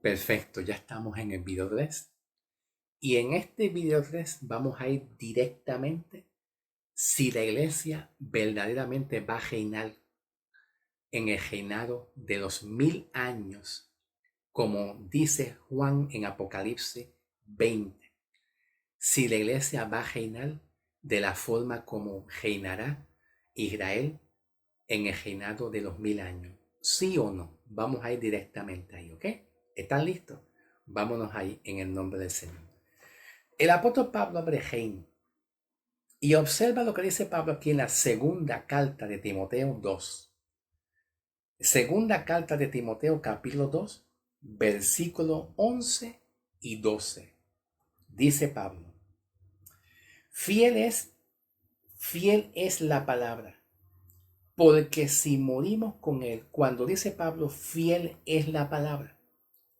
Perfecto, ya estamos en el video 3. Y en este video 3 vamos a ir directamente si la iglesia verdaderamente va a reinar en el reinado de los 1000 años, como dice Juan en Apocalipsis 20. Si la iglesia va a reinar de la forma como reinará Israel en el reinado de los 1000 años. ¿Sí o no? Vamos a ir directamente ahí, ¿ok? ¿Están listos? Vámonos ahí en el nombre del Señor. El apóstol Pablo abre reino y observa lo que dice Pablo aquí en la segunda carta de Timoteo 2. Segunda carta de Timoteo capítulo 2, versículo 11 y 12. Dice Pablo, fiel es la palabra, porque si morimos con él, cuando dice Pablo, fiel es la palabra,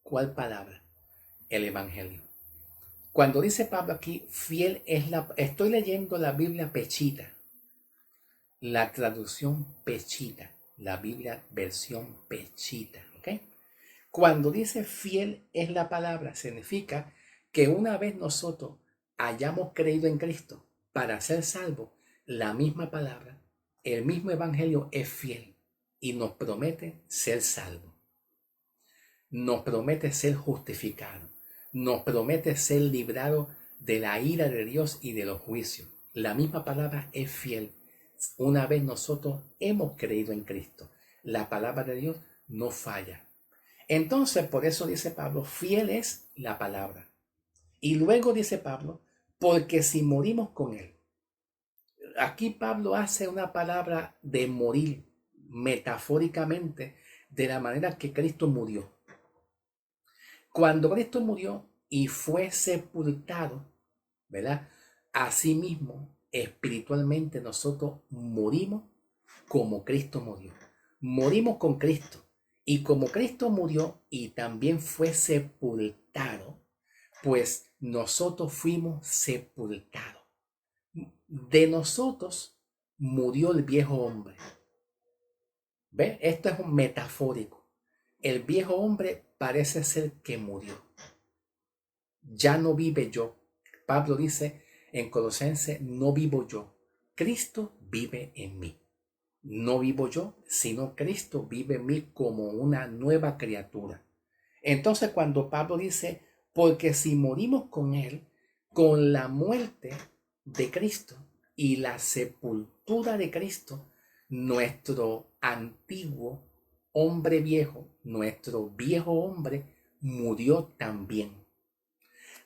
¿cuál palabra? El Evangelio. Cuando dice Pablo aquí, fiel es la... Estoy leyendo la Biblia Pechita, la traducción Pechita, la Biblia versión Pechita, ¿ok? Cuando dice fiel es la palabra, significa que una vez nosotros hayamos creído en Cristo para ser salvos, la misma palabra, el mismo Evangelio es fiel y nos promete ser salvos. Nos promete ser justificado, nos promete ser librado de la ira de Dios y de los juicios. La misma palabra es fiel. Una vez nosotros hemos creído en Cristo, la palabra de Dios no falla. Entonces, por eso dice Pablo, fiel es la palabra. Y luego dice Pablo, porque si morimos con él. Aquí Pablo hace una palabra de morir metafóricamente de la manera que Cristo murió. Cuando Cristo murió y fue sepultado, ¿verdad? Asimismo, espiritualmente nosotros morimos como Cristo murió. Morimos con Cristo. Y como Cristo murió y también fue sepultado, pues nosotros fuimos sepultados. De nosotros murió el viejo hombre. ¿Ve? Esto es un metafórico. El viejo hombre parece ser que murió. Ya no vive yo. Pablo dice en Colosenses, no vivo yo. Cristo vive en mí. No vivo yo, sino Cristo vive en mí como una nueva criatura. Entonces cuando Pablo dice, porque si morimos con él, con la muerte de Cristo y la sepultura de Cristo, nuestro antiguo hombre viejo, nuestro viejo hombre, murió también.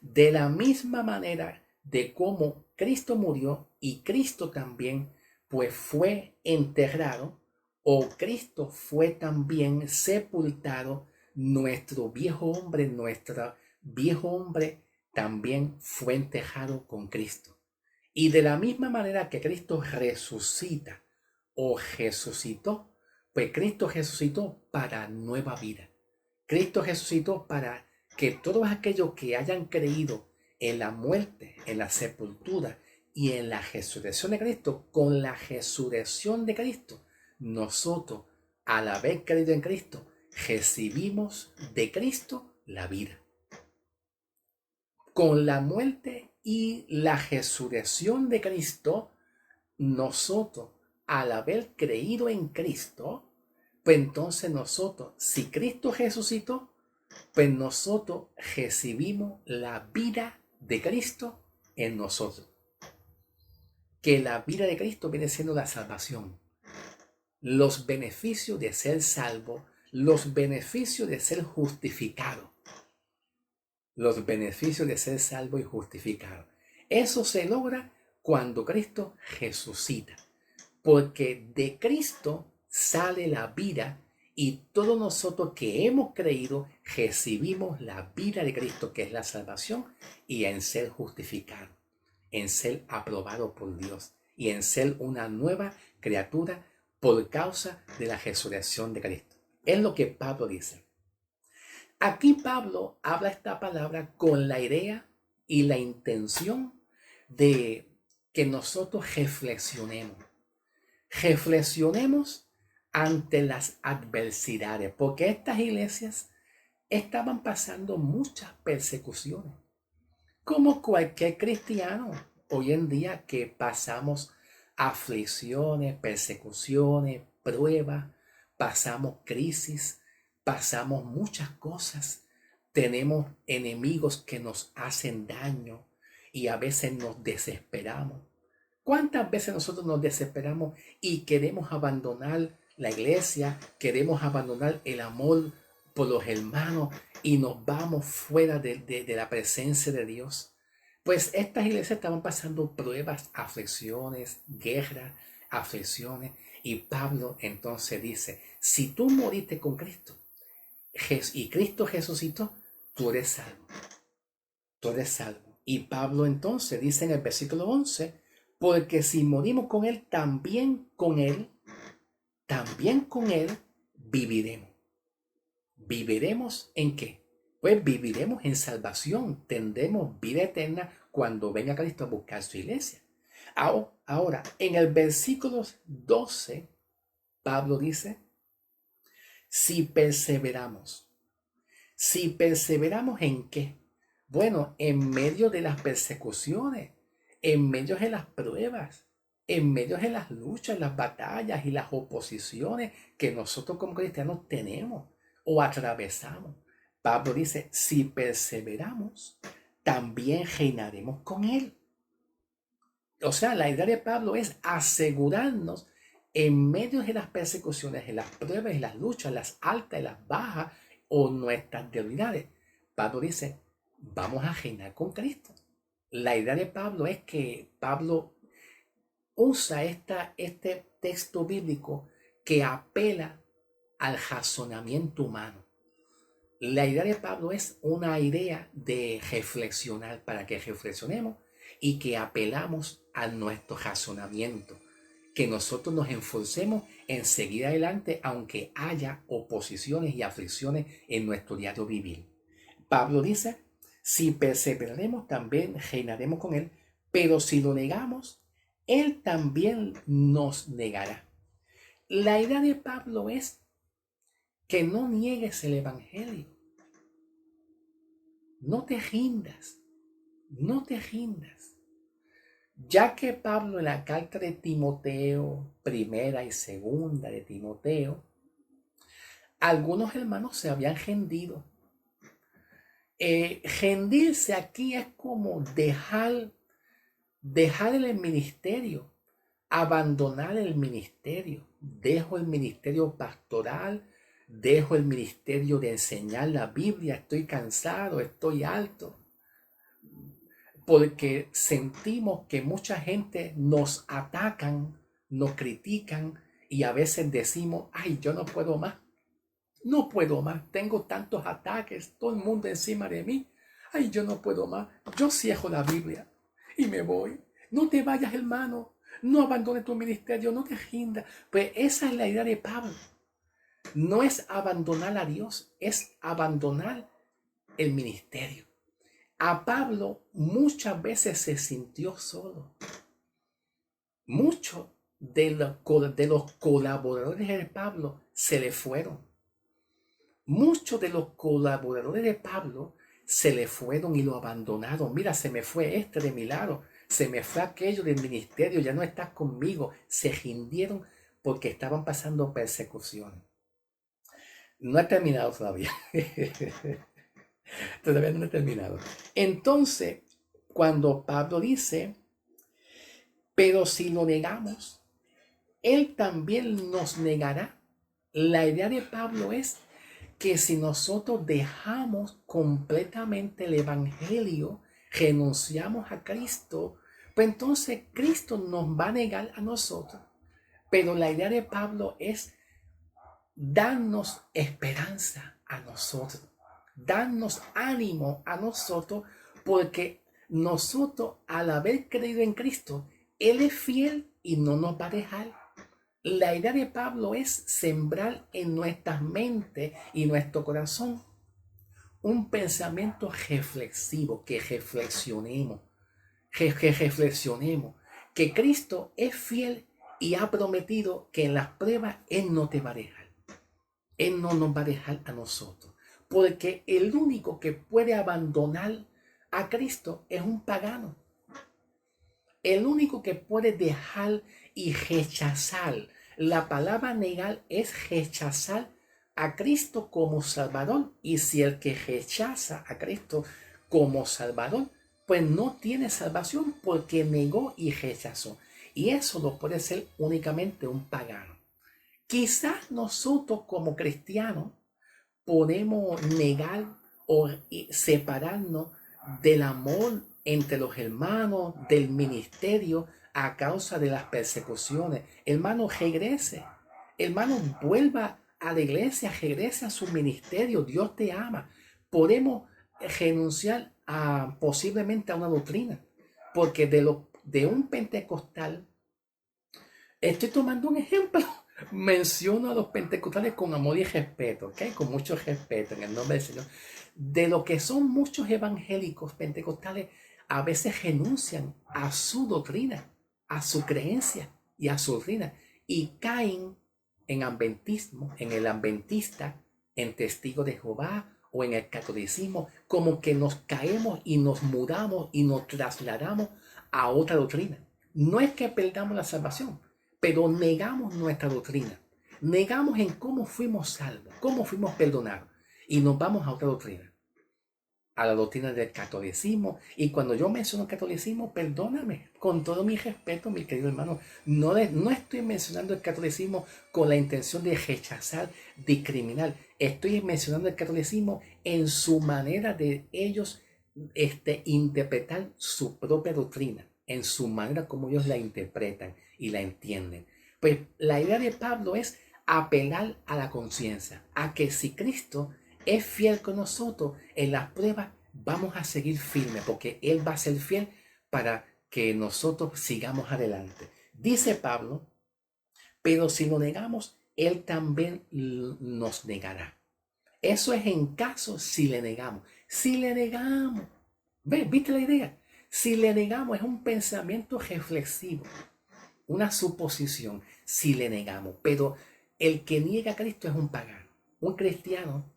De la misma manera de cómo Cristo murió y Cristo también pues fue enterrado, o Cristo fue también sepultado, nuestro viejo hombre también fue enterrado con Cristo. Y de la misma manera que Cristo resucita o resucitó, pues Cristo resucitó para nueva vida. Cristo resucitó para que todos aquellos que hayan creído en la muerte, en la sepultura y en la resurrección de Cristo, con la resurrección de Cristo, nosotros, al haber creído en Cristo, recibimos de Cristo la vida. Con la muerte y la resurrección de Cristo, nosotros, al haber creído en Cristo, pues entonces nosotros, si Cristo resucitó, pues nosotros recibimos la vida de Cristo en nosotros. Que la vida de Cristo viene siendo la salvación. Los beneficios de ser salvo, los beneficios de ser justificado. Los beneficios de ser salvo y justificado. Eso se logra cuando Cristo resucita. Porque de Cristo sale la vida y todos nosotros que hemos creído recibimos la vida de Cristo, que es la salvación, y en ser justificado, en ser aprobado por Dios y en ser una nueva criatura por causa de la resurrección de Cristo. Es lo que Pablo dice. Aquí Pablo habla esta palabra con la idea y la intención de que nosotros reflexionemos. Reflexionemos ante las adversidades, porque estas iglesias estaban pasando muchas persecuciones, como cualquier cristiano hoy en día que pasamos aflicciones, persecuciones, pruebas, pasamos crisis, pasamos muchas cosas, tenemos enemigos que nos hacen daño y a veces nos desesperamos. ¿Cuántas veces nosotros nos desesperamos y queremos abandonar la iglesia, queremos abandonar el amor por los hermanos y nos vamos fuera de la presencia de Dios? Pues estas iglesias estaban pasando pruebas, aflicciones, guerras, aflicciones. Y Pablo entonces dice, si tú moriste con Cristo y Cristo resucitó, tú eres salvo. Tú eres salvo. Y Pablo entonces dice en el versículo 11, porque si morimos con Él, también con Él viviremos. ¿Viviremos en qué? Pues viviremos en salvación, tendremos vida eterna cuando venga Cristo a buscar su iglesia. Ahora, en el versículo 12, Pablo dice, si perseveramos ¿en qué? Bueno, en medio de las persecuciones, en medio de las pruebas, en medio de las luchas, las batallas y las oposiciones que nosotros como cristianos tenemos o atravesamos. Pablo dice, si perseveramos, también reinaremos con Él. O sea, la idea de Pablo es asegurarnos en medio de las persecuciones, de las pruebas, de las luchas, las altas y las bajas o nuestras debilidades. Pablo dice, vamos a reinar con Cristo. La idea de Pablo es que Pablo usa este texto bíblico que apela al razonamiento humano. La idea de Pablo es una idea de reflexionar, para que reflexionemos y que apelamos a nuestro razonamiento, que nosotros nos esforcemos en seguir adelante aunque haya oposiciones y aflicciones en nuestro diario vivir. Pablo dice, si perseveraremos también reinaremos con Él, pero si lo negamos, Él también nos negará. La idea de Pablo es que no niegues el Evangelio. No te rindas, no te rindas. Ya que Pablo en la carta de Timoteo, primera y segunda de Timoteo, algunos hermanos se habían rendido. Rendirse aquí es como dejar el ministerio, abandonar el ministerio. Dejo el ministerio pastoral, dejo el ministerio de enseñar la Biblia, estoy cansado, estoy harto. Porque sentimos que mucha gente nos atacan, nos critican y a veces decimos, ay, yo no puedo más, no puedo más, tengo tantos ataques, todo el mundo encima de mí, ay, yo no puedo más, yo cierro la Biblia y me voy. No te vayas, hermano, no abandones tu ministerio, no te rindas. Pues esa es la idea de Pablo. No es abandonar a Dios, es abandonar el ministerio. A Pablo muchas veces se sintió solo. Muchos de los colaboradores de Pablo se le fueron. Muchos de los colaboradores de Pablo se le fueron y lo abandonaron. Mira, se me fue este de mi lado, se me fue aquello del ministerio, ya no estás conmigo. Se rindieron porque estaban pasando persecución. No he terminado todavía. Todavía no he terminado. Entonces, cuando Pablo dice, pero si lo negamos, Él también nos negará. La idea de Pablo es que si nosotros dejamos completamente el Evangelio, renunciamos a Cristo, pues entonces Cristo nos va a negar a nosotros. Pero la idea de Pablo es darnos esperanza a nosotros, darnos ánimo a nosotros, porque nosotros al haber creído en Cristo, Él es fiel y no nos va a dejar. La idea de Pablo es sembrar en nuestras mentes y nuestro corazón un pensamiento reflexivo, que reflexionemos, que Cristo es fiel y ha prometido que en las pruebas Él no te va a dejar. Él no nos va a dejar a nosotros. porque el único que puede abandonar a Cristo es un pagano. El único que puede dejar y rechazar. La palabra negar es rechazar a Cristo como Salvador. Y si el que rechaza a Cristo como Salvador, pues no tiene salvación porque negó y rechazó. Y eso lo puede ser únicamente un pagano. Quizás nosotros como cristianos podemos negar o separarnos del amor entre los hermanos, del ministerio, a causa de las persecuciones. Hermano, regrese. Hermano, vuelva a la iglesia, regrese a su ministerio. Dios te ama. Podemos renunciar a posiblemente a una doctrina, porque de un pentecostal, estoy tomando un ejemplo. Menciono a los pentecostales con amor y respeto, ¿ok? Con mucho respeto en el nombre del Señor. De lo que son muchos evangélicos pentecostales, a veces renuncian a su doctrina, a su creencia y a su doctrina y caen en adventismo, en el adventista, en testigo de Jehová o en el catolicismo, como que nos caemos y nos mudamos y nos trasladamos a otra doctrina. No es que perdamos la salvación, pero negamos nuestra doctrina, negamos en cómo fuimos salvos, cómo fuimos perdonados, y nos vamos a otra doctrina, a la doctrina del catolicismo. Y cuando yo menciono catolicismo, perdóname, con todo mi respeto, mi querido hermano, no estoy mencionando el catolicismo con la intención de rechazar, discriminar. Estoy mencionando el catolicismo en su manera de ellos interpretar su propia doctrina, en su manera como ellos la interpretan y la entienden. Pues la idea de Pablo es apelar a la conciencia, a que si Cristo es fiel con nosotros en las pruebas, vamos a seguir firmes, porque Él va a ser fiel para que nosotros sigamos adelante. Dice Pablo, pero si lo negamos, Él también nos negará. Eso es en caso si le negamos. Si le negamos, ¿viste la idea? Si le negamos es un pensamiento reflexivo, una suposición, si le negamos. Pero el que niega a Cristo es un pagano. Un cristiano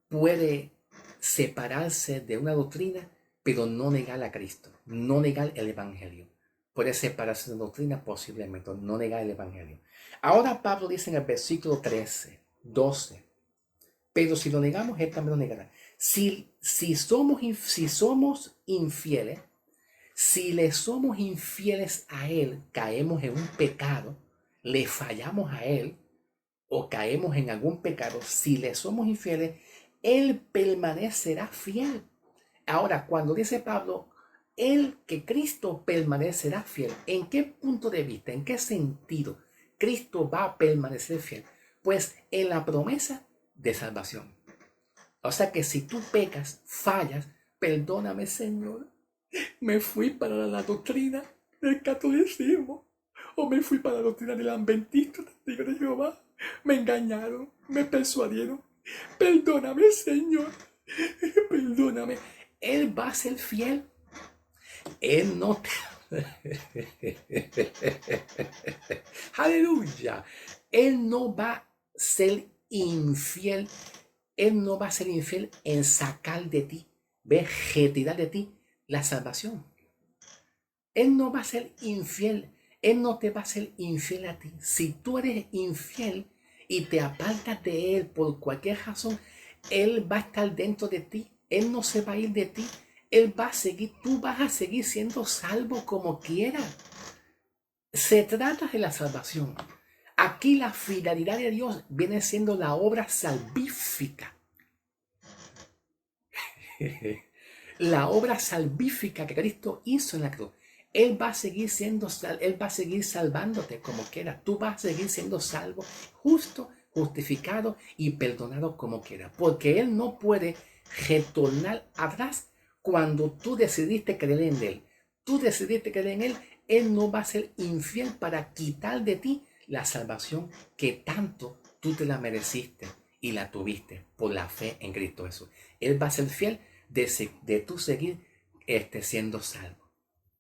puede separarse de una doctrina, pero no negar a Cristo, no negar el Evangelio. Puede separarse de una doctrina posiblemente, no negar el Evangelio. Ahora Pablo dice en el versículo 13, 12, pero si lo negamos, Él también lo negará. Si somos infieles, si le somos infieles a Él, caemos en un pecado, le fallamos a Él o caemos en algún pecado, si le somos infieles, Él permanecerá fiel. Ahora, cuando dice Pablo, Él, que Cristo permanecerá fiel, ¿en qué punto de vista, en qué sentido Cristo va a permanecer fiel? Pues en la promesa de salvación. O sea que si tú pecas, fallas, perdóname, Señor, me fui para la doctrina del catolicismo o me fui para la doctrina del adventista, testigo de Jehová. Me engañaron, me persuadieron. Perdóname, Señor, perdóname. Él va a ser fiel. Él no te... Aleluya. Él no va a ser infiel. Él no va a ser infiel en sacar de ti, retirar de ti la salvación. Él no va a ser infiel. Él no te va a ser infiel a ti. Si tú eres infiel y te apartas de Él por cualquier razón, Él va a estar dentro de ti. Él no se va a ir de ti. Él va a seguir, tú vas a seguir siendo salvo como quieras. Se trata de la salvación. Aquí la fidelidad de Dios viene siendo la obra salvífica. La obra salvífica que Cristo hizo en la cruz. Él va a seguir Él va a seguir salvándote como quiera. Tú vas a seguir siendo salvo, justo, justificado y perdonado como quiera. Porque Él no puede retornar atrás cuando tú decidiste creer en Él. Tú decidiste creer en Él. Él no va a ser infiel para quitar de ti la salvación que tanto tú te la mereciste y la tuviste por la fe en Cristo Jesús. Él va a ser fiel de tú seguir siendo salvo.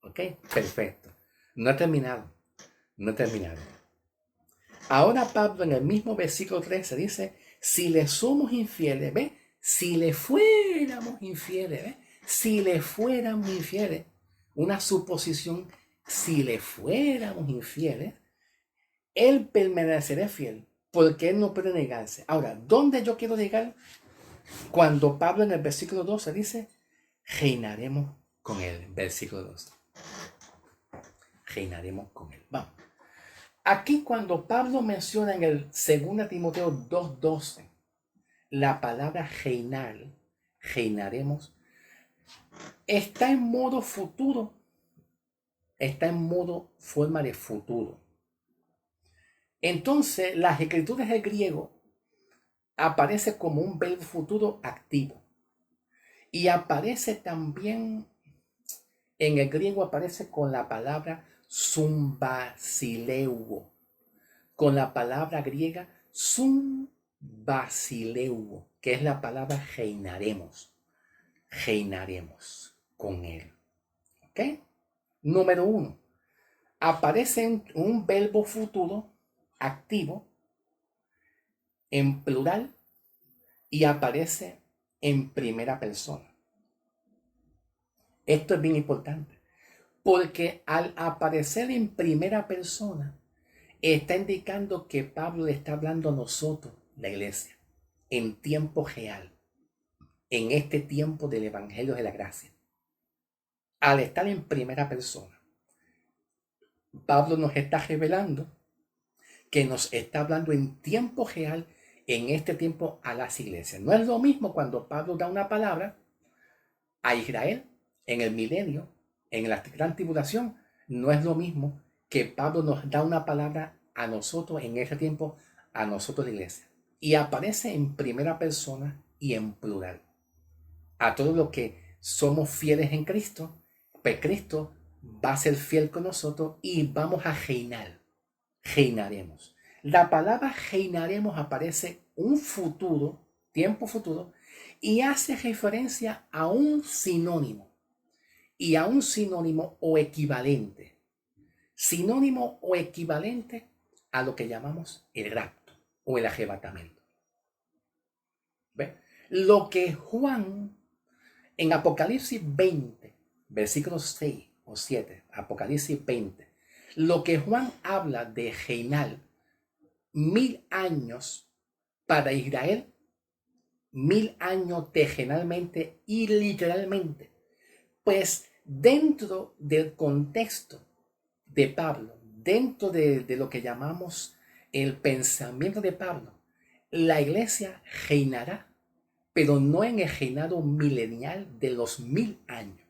¿Ok? Perfecto. No he terminado. No he terminado. Ahora Pablo en el mismo versículo 13 dice, si le somos infieles, ¿ve? Si le fuéramos infieles, ¿ves? Si le fuéramos infieles, una suposición, si le fuéramos infieles, Él permanecerá fiel, porque Él no puede negarse. Ahora, ¿dónde yo quiero llegar? Cuando Pablo en el versículo 12 dice, reinaremos con Él. Versículo 12. Reinaremos con Él. Vamos. Aquí cuando Pablo menciona en el 2 Timoteo 2:12, la palabra reinar, reinaremos, está en modo futuro, está en modo forma de futuro. Entonces, las escrituras del griego aparece como un verbo futuro activo. Y aparece también, en el griego aparece con la palabra zumbasileuo, con la palabra griega zumbasileuo, que es la palabra reinaremos con Él. ¿Ok? Número 1. Aparece un verbo futuro activo en plural y aparece en primera persona. Esto es bien importante, porque al aparecer en primera persona, está indicando que Pablo le está hablando a nosotros, la iglesia, en tiempo real, en este tiempo del Evangelio de la Gracia. Al estar en primera persona, Pablo nos está revelando que nos está hablando en tiempo real, en este tiempo a las iglesias. No es lo mismo cuando Pablo da una palabra a Israel en el milenio, en la gran tribulación. No es lo mismo que Pablo nos da una palabra a nosotros en ese tiempo, a nosotros la iglesia. Y aparece en primera persona y en plural. A todos los que somos fieles en Cristo, pues Cristo va a ser fiel con nosotros y vamos a reinar. Reinaremos. La palabra reinaremos aparece un futuro, tiempo futuro, y hace referencia a un sinónimo. Y a un sinónimo o equivalente. Sinónimo o equivalente a lo que llamamos el rapto o el arrebatamiento. ¿Ve? Lo que Juan en Apocalipsis 20, versículos 6 o 7, Apocalipsis 20, lo que Juan habla de reinar 1000 años para Israel, 1000 años terrenalmente y literalmente, pues dentro del contexto de Pablo, dentro de lo que llamamos el pensamiento de Pablo, la iglesia reinará, pero no en el reinado milenial de los 1000 años.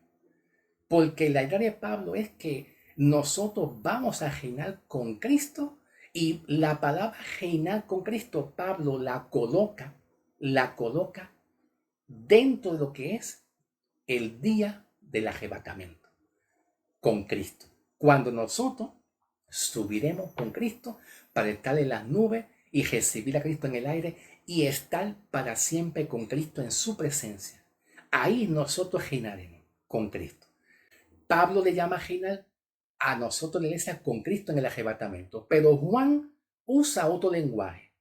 Porque la idea de Pablo es que nosotros vamos a reinar con Cristo, y la palabra reinar con Cristo, Pablo la coloca dentro de lo que es el día del arrebatamiento con Cristo. Cuando nosotros subiremos con Cristo para estar en las nubes y recibir a Cristo en el aire y estar para siempre con Cristo en su presencia. Ahí nosotros reinaremos con Cristo. Pablo le llama reinar a nosotros la iglesia con Cristo en el arrebatamiento, pero Juan usa otro lenguaje.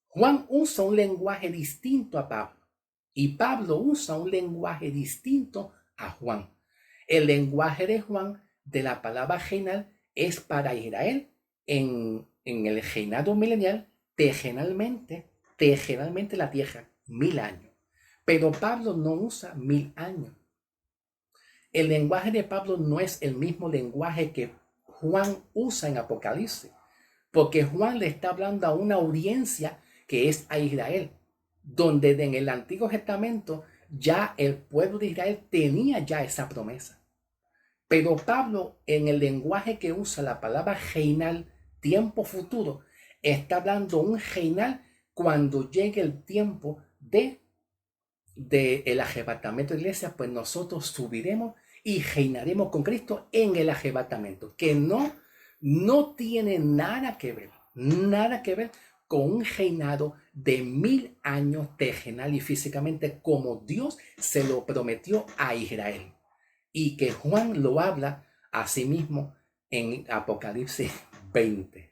Juan usa un lenguaje distinto a Pablo y Pablo usa un lenguaje distinto a Juan. El lenguaje de Juan de la palabra reinar es para Israel en el reinado milenial, terrenalmente la tierra, 1000 años. Pero Pablo no usa 1000 años. El lenguaje de Pablo no es el mismo lenguaje que Juan usa en Apocalipsis, porque Juan le está hablando a una audiencia que es a Israel, donde en el Antiguo Testamento ya el pueblo de Israel tenía ya esa promesa. Pero Pablo, en el lenguaje que usa la palabra reinar, tiempo futuro, está hablando un reinar cuando llegue el tiempo de el arrebatamiento de la iglesia, pues nosotros subiremos y reinaremos con Cristo en el arrebatamiento, que no tiene nada que ver con un reinado de 1000 años terrenal y físicamente, como Dios se lo prometió a Israel, y que Juan lo habla a sí mismo en Apocalipsis 20.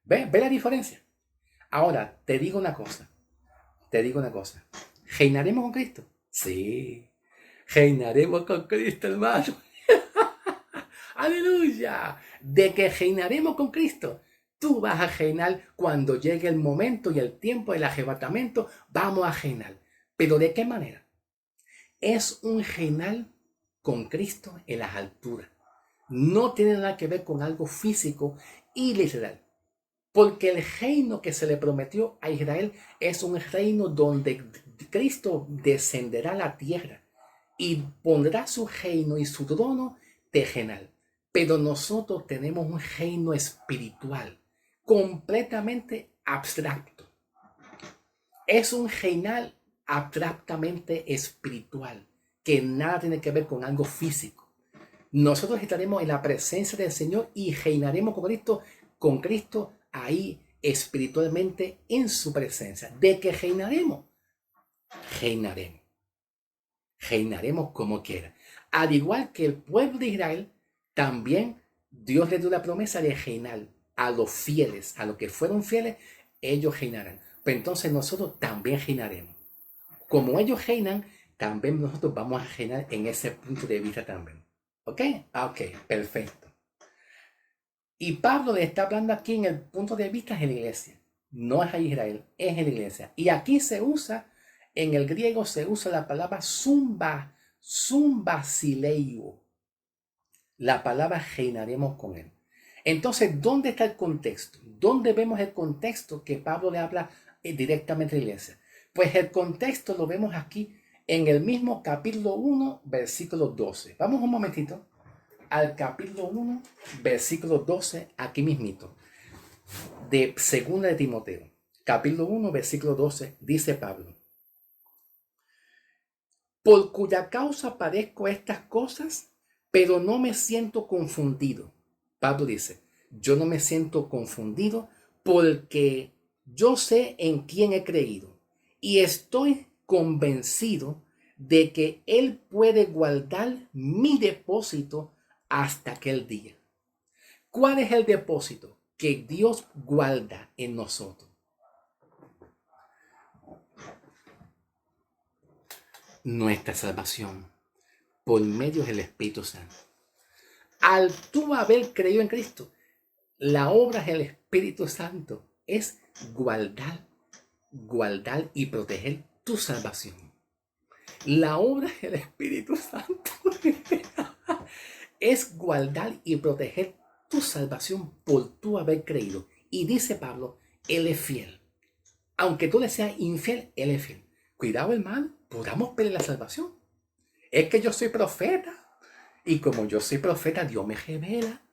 ¿Ve la diferencia? Ahora, te digo una cosa. ¿Reinaremos con Cristo? Sí, reinaremos con Cristo, hermano. Aleluya. De que reinaremos con Cristo. Tú vas a reinar cuando llegue el momento y el tiempo del arrebatamiento. Vamos a reinar. ¿Pero de qué manera? Es un reinar con Cristo en las alturas. No tiene nada que ver con algo físico y literal. Porque el reino que se le prometió a Israel es un reino donde Cristo descenderá a la tierra y pondrá su reino y su trono terrenal. Pero nosotros tenemos un reino espiritual, completamente abstracto. Es un reinal abstractamente espiritual, que nada tiene que ver con algo físico. Nosotros estaremos en la presencia del Señor y reinaremos con Cristo ahí espiritualmente en su presencia. ¿De qué reinaremos? Reinaremos. Reinaremos como quiera. Al igual que el pueblo de Israel, también Dios le dio la promesa de reinar a los fieles, a los que fueron fieles, ellos reinarán. Pero entonces nosotros también reinaremos. Como ellos reinan, también nosotros vamos a reinar en ese punto de vista también. ¿Ok? Ok, perfecto. Y Pablo le está hablando aquí en el punto de vista de la iglesia. No es a Israel, es en la iglesia. Y aquí se usa, en el griego se usa la palabra zumbasileio. La palabra reinaremos con él. Entonces, ¿dónde está el contexto? ¿Dónde vemos el contexto que Pablo le habla directamente a la iglesia? Pues el contexto lo vemos aquí en el mismo capítulo 1, versículo 12. Vamos un momentito al capítulo 1, versículo 12, aquí mismito, de 2 de Timoteo. Capítulo 1, versículo 12, dice Pablo: por cuya causa padezco estas cosas, pero no me siento confundido. Pablo dice, yo no me siento confundido porque yo sé en quién he creído y estoy convencido de que Él puede guardar mi depósito hasta aquel día. ¿Cuál es el depósito que Dios guarda en nosotros? Nuestra salvación por medio del Espíritu Santo. Al tú haber creído en Cristo, la obra del Espíritu Santo es guardar y proteger tu salvación. La obra del Espíritu Santo es guardar y proteger tu salvación por tu haber creído. Y dice Pablo, Él es fiel. Aunque tú le seas infiel, Él es fiel. Cuidado, hermano, podamos perder la salvación. Es que yo soy profeta. Y como yo soy profeta, Dios me revela.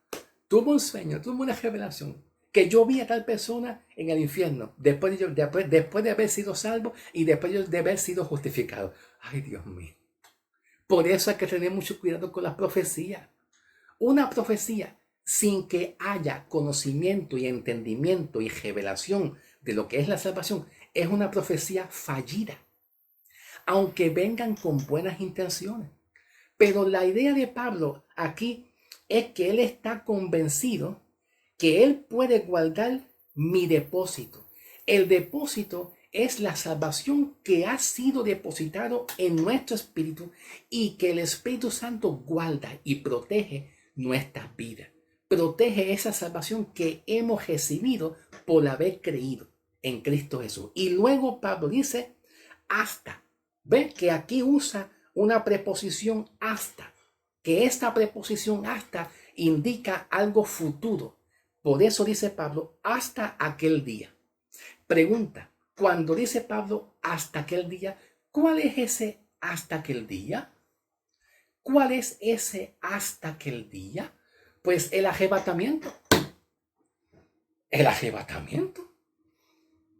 Tuve un sueño, tuve una revelación. Que yo vi a tal persona en el infierno. Después de haber sido salvo y después de haber sido justificado. Ay, Dios mío. Por eso hay que tener mucho cuidado con las profecías. Una profecía sin que haya conocimiento y entendimiento y revelación de lo que es la salvación es una profecía fallida. Aunque vengan con buenas intenciones. Pero la idea de Pablo aquí es que él está convencido que él puede guardar mi depósito. El depósito es la salvación que ha sido depositado en nuestro espíritu y que el Espíritu Santo guarda y protege nuestras vidas. Protege esa salvación que hemos recibido por haber creído en Cristo Jesús. Y luego Pablo dice, hasta. ¿Ves que aquí usa una preposición hasta? Que esta preposición hasta indica algo futuro. Por eso dice Pablo, hasta aquel día. Pregunta, cuando dice Pablo hasta aquel día, ¿cuál es ese hasta aquel día? ¿Cuál es ese hasta aquel día? Pues el arrebatamiento. El arrebatamiento.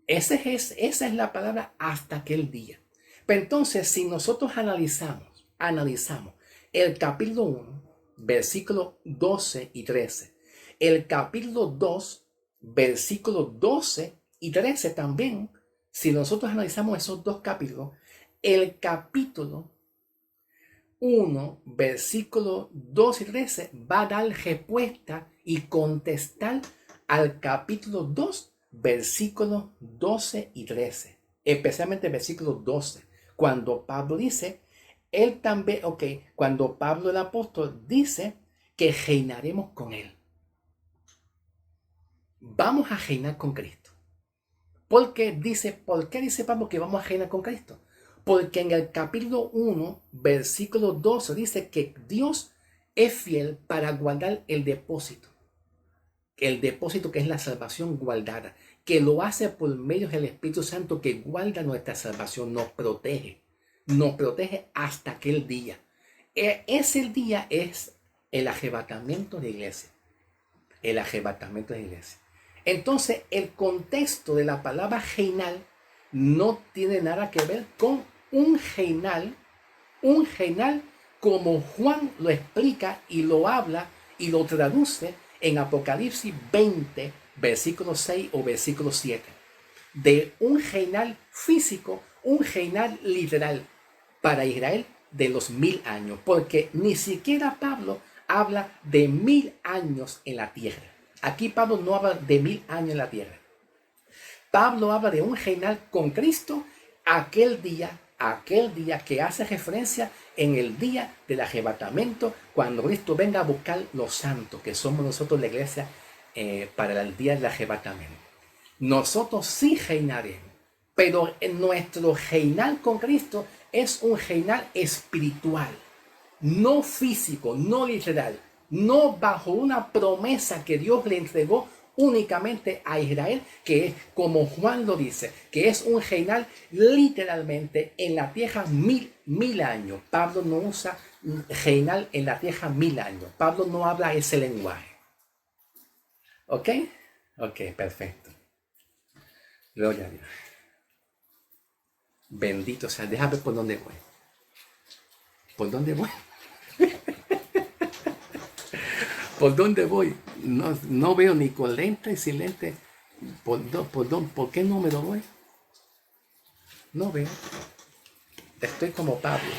Esa es la palabra hasta aquel día. Pero entonces, si nosotros analizamos el capítulo 1, versículos 12 y 13, el capítulo 2, versículos 12 y 13 también, si nosotros analizamos esos dos capítulos, el capítulo 1, versículos 2 y 13 va a dar respuesta y contestar al capítulo 2, versículos 12 y 13, especialmente el versículo 12, Cuando Pablo dice, él también, cuando Pablo el apóstol dice que reinaremos con él. Vamos a reinar con Cristo. ¿Por qué dice Pablo que vamos a reinar con Cristo? Porque en el capítulo 1, versículo 12 dice que Dios es fiel para guardar el depósito que es la salvación guardada, que lo hace por medio del Espíritu Santo que guarda nuestra salvación, nos protege hasta aquel día. Ese día es el arrebatamiento de la iglesia, Entonces, el contexto de la palabra reinar no tiene nada que ver con un reinar como Juan lo explica y lo habla y lo traduce en Apocalipsis 20, versículo 6 o versículo 7. De un reinar físico, un reinar literal para Israel de los 1000 años. Porque ni siquiera Pablo habla de 1000 años en la tierra. Aquí Pablo no habla de 1000 años en la tierra. Pablo habla de un reinar con Cristo aquel día que hace referencia en el día del arrebatamiento, cuando Cristo venga a buscar los santos, que somos nosotros la iglesia, para el día del arrebatamiento. Nosotros sí reinaremos, pero en nuestro reinar con Cristo es un reinar espiritual, no físico, no literal, no bajo una promesa que Dios le entregó únicamente a Israel, que es como Juan lo dice, que es un reinar literalmente en la tierra mil años. Pablo no usa reinar en la tierra 1000 años. Pablo no habla ese lenguaje. ¿Ok? Ok, perfecto. Gloria a Dios. Bendito sea. Déjame ver por dónde voy. ¿Por dónde voy? ¿Por dónde voy? No veo ni con lente y sin lente. ¿Por qué número voy? No veo. Estoy como Pablo.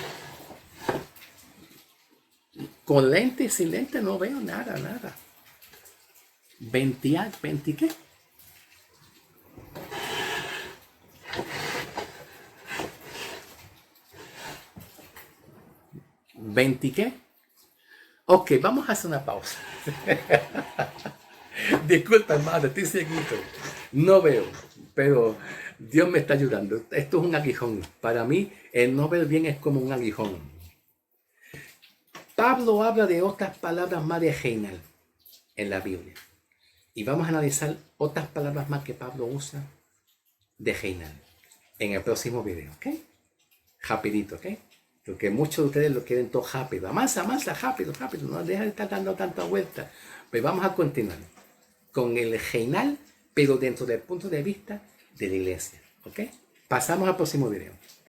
Con lente y sin lente no veo nada. 20 qué? ¿20 qué? Ok, vamos a hacer una pausa. Disculpa, hermano, estoy cieguito. No veo, pero Dios me está ayudando. Esto es un aguijón. Para mí, el no ver bien es como un aguijón. Pablo habla de otras palabras más de reinar en la Biblia. Y vamos a analizar otras palabras más que Pablo usa de reinar en el próximo video, ¿ok? Rapidito, ¿ok? Porque muchos de ustedes lo quieren todo rápido. Amansa, rápido. No deja de estar dando tanta vuelta. Pues vamos a continuar con el reinar, pero dentro del punto de vista de la iglesia, ¿ok? Pasamos al próximo video.